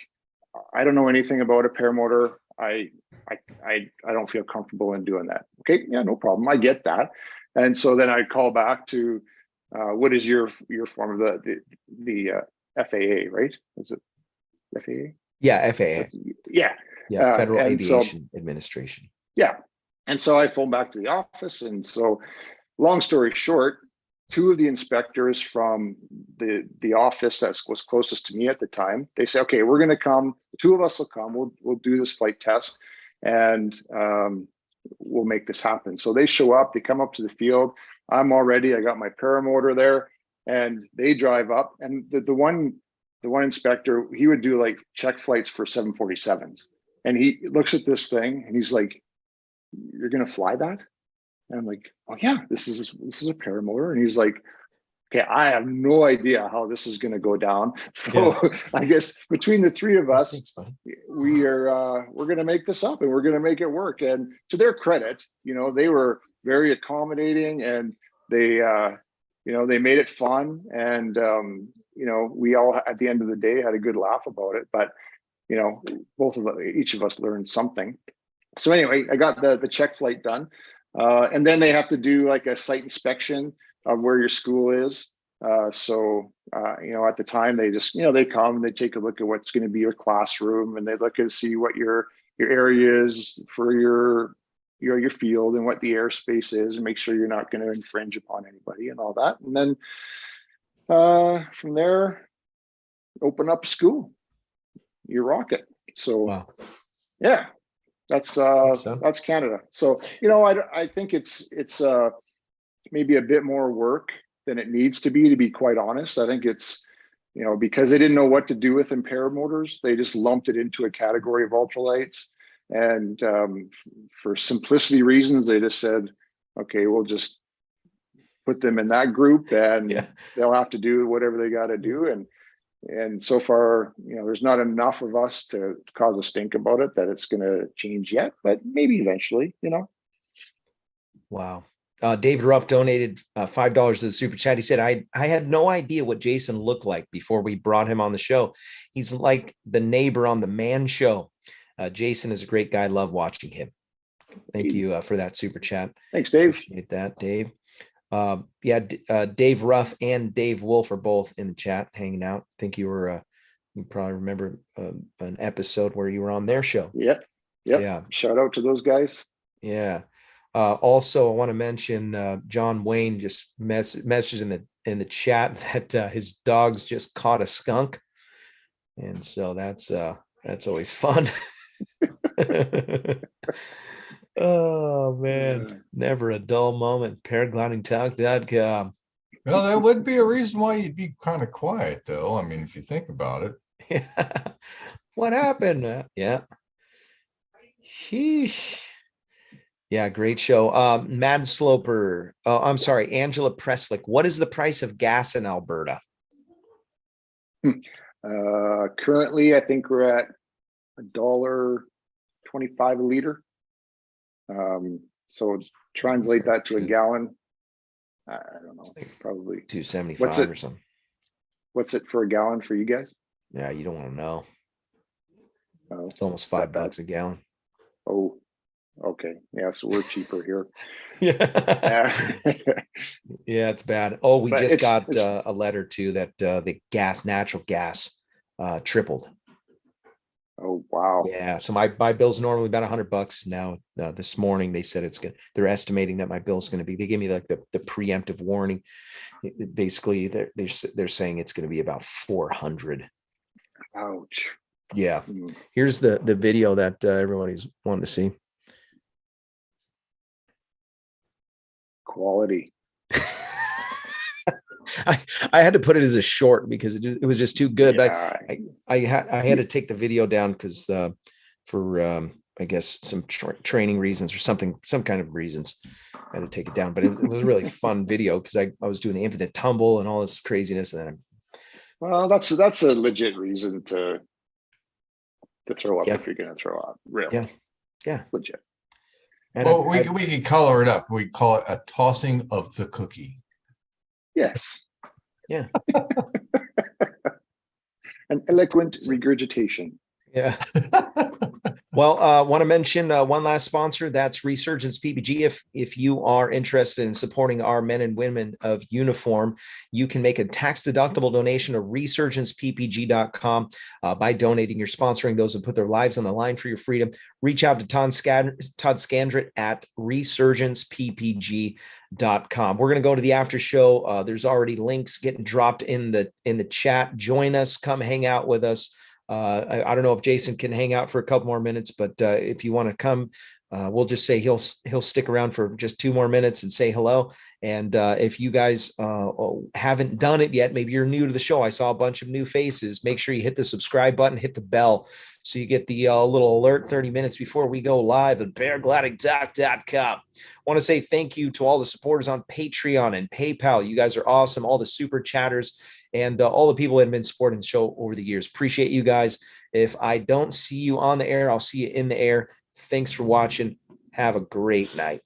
I don't know anything about a paramotor. I don't feel comfortable in doing that. Okay, yeah, no problem. I get that. And so then I'd call back to what is your form of the FAA, right? Is it FAA? Yeah, FAA. Yeah. Yeah, Federal Aviation Administration. Yeah. And so I phoned back to the office. And so long story short, two of the inspectors from the office that was closest to me at the time, they say, okay, we're going to come. The two of us will come. We'll do this flight test, and we'll make this happen. So they show up. They come up to the field. I'm all ready. I got my paramotor there, and they drive up. And the one inspector, he would do like check flights for 747s. And he looks at this thing and he's like, "You're going to fly that?" And I'm like, "Oh yeah, this is a paramotor." And he's like, "Okay, I have no idea how this is going to go down." So I guess between the three of us, we're going to make this up and we're going to make it work. And to their credit, they were very accommodating, and they they made it fun. And we all at the end of the day had a good laugh about it. But each of us learned something. So anyway, I got the check flight done, and then they have to do like a site inspection of where your school is. So at the time they just they come and they take a look at what's going to be your classroom, and they look and see what your area is for your field and what the airspace is, and make sure you're not going to infringe upon anybody and all that. And then from there, open up school. You rock it. So wow. Yeah, that's Canada. So I think it's maybe a bit more work than it needs to be quite honest. I think it's because they didn't know what to do with paramotors, they just lumped it into a category of ultralights. And for simplicity reasons, they just said, okay, we'll just put them in that group, and they'll have to do whatever they got to do. And so far, there's not enough of us to cause a stink about it that it's going to change yet, but maybe eventually, Wow. David Rupp donated $5 to the super chat. He said, I had no idea what Jason looked like before we brought him on the show. He's like the neighbor on the Man Show. Jason is a great guy. Love watching him. Thank you for that super chat. Thanks, Dave. Appreciate that, Dave. Dave Ruff and Dave Wolf are both in the chat hanging out. I think you probably remember an episode where you were on their show. Yep. Yeah. Shout out to those guys. Yeah. Also, I want to mention John Wayne just messaged in the chat that his dogs just caught a skunk, and so that's always fun. Oh man, never a dull moment. Paraglidingtalk.com. Well, that would be a reason why you'd be kind of quiet, though. I mean, if you think about it. Yeah. What happened? Yeah. Sheesh. Yeah, great show. Mad Sloper. Oh, I'm sorry, Angela Preslick. What is the price of gas in Alberta? Currently, I think we're at $1.25 a liter. So translate that to a gallon. I don't know, probably $2.75 or something. What's it for a gallon for you guys? Yeah, you don't want to know. Oh, it's almost $5 a gallon. Oh, okay. Yeah, so we're cheaper here. Yeah. Yeah, it's bad. Oh, we just got a letter too that the natural gas tripled. Oh wow. Yeah, so my bill's normally about $100 now. This morning they said they're estimating that my bill's going to be, they gave me like the preemptive warning. Basically they're saying it's going to be about 400. Ouch. Yeah. Here's the video that everybody's wanting to see. Quality. I had to put it as a short because it was just too good. Yeah. But I had to take the video down because for I guess some training reasons or some kind of reasons. I had to take it down, but it was a really fun video because I was doing the infinite tumble and all this craziness. And then well, that's a legit reason to throw up if you're going to throw up. Really? Yeah, it's legit. And well, we could color it up. We call it a tossing of the cookie. Yes. Yeah. An eloquent regurgitation. Yeah. Well, want to mention one last sponsor. That's Resurgence PPG. If you are interested in supporting our men and women of uniform, you can make a tax-deductible donation to resurgenceppg.com by donating. You're sponsoring those who put their lives on the line for your freedom. Reach out to Todd Scandrett at resurgenceppg.com. We're going to go to the after show. There's already links getting dropped in the chat. Join us. Come hang out with us. I don't know if Jason can hang out for a couple more minutes, but if you want to come we'll just say he'll stick around for just 2 more minutes and say hello. And if you guys haven't done it yet, maybe you're new to the show. I saw a bunch of new faces. Make sure you hit the subscribe button, hit the bell, so you get the little alert 30 minutes before we go live at paraglidingtalk.com. I want to say thank you to all the supporters on Patreon and PayPal. You guys are awesome. All the super chatters and all the people that have been supporting the show over the years. Appreciate you guys. If I don't see you on the air, I'll see you in the air. Thanks for watching. Have a great night.